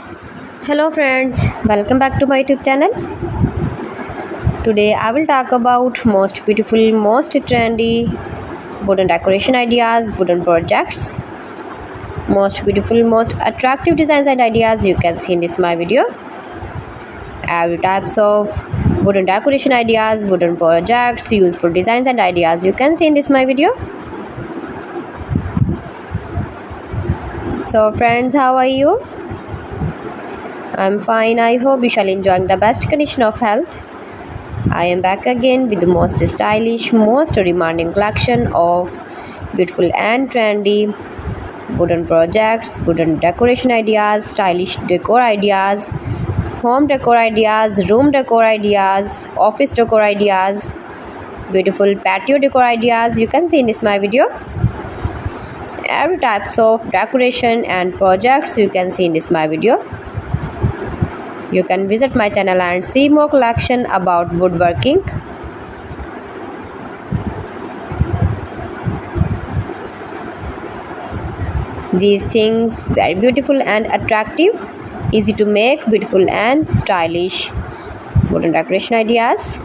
Hello friends, welcome back to my YouTube channel. Today I will talk about most beautiful, most trendy wooden decoration ideas, wooden projects, most beautiful, most attractive designs and ideas you can see in this my video. Every types of wooden decoration ideas, wooden projects, useful designs and ideas you can see in this my video. So friends, how are you? I'm fine. I hope you shall enjoying the best condition of health. I am back again with the most stylish, most demanding collection of beautiful and trendy wooden projects, wooden decoration ideas, stylish decor ideas, home decor ideas, room decor ideas, office decor ideas, beautiful patio decor ideas you can see in this my video. Every types of decoration and projects you can see in this my video. You can visit my channel and see more collection about woodworking. These things very beautiful and attractive, easy to make, beautiful and stylish wooden decoration ideas,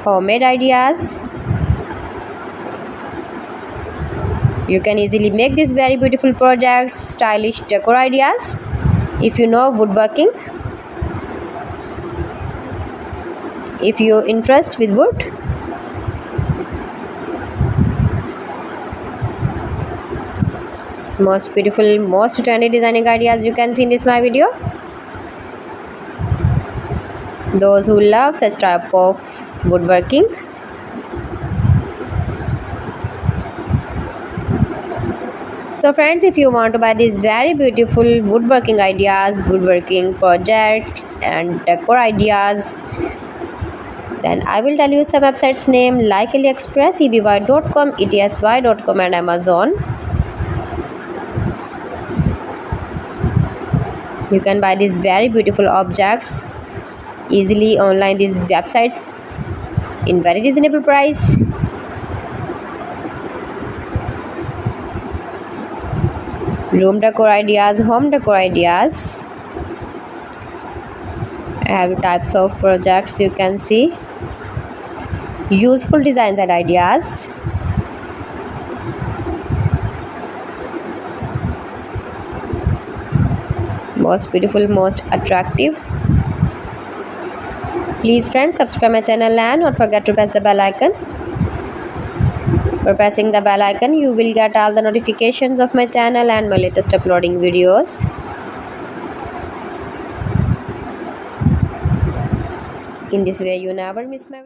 homemade ideas. You can easily make these very beautiful projects, stylish decor ideas if you know woodworking. If you interest with wood, most beautiful, most trendy designing ideas you can see in this my video. Those who love such type of woodworking, so friends, if you want to buy these very beautiful woodworking ideas, woodworking projects and decor ideas, then I will tell you some websites name like AliExpress, eBay.com, ETSY.com and Amazon. You can buy these very beautiful objects easily online these websites in very reasonable price. Room decor ideas, home decor ideas, every types of projects you can see, useful designs and ideas, most beautiful, most attractive. Please friends, subscribe my channel and don't forget to press the bell icon. For pressing the bell icon, you will get all the notifications of my channel and my latest uploading videos. In this way, you never miss my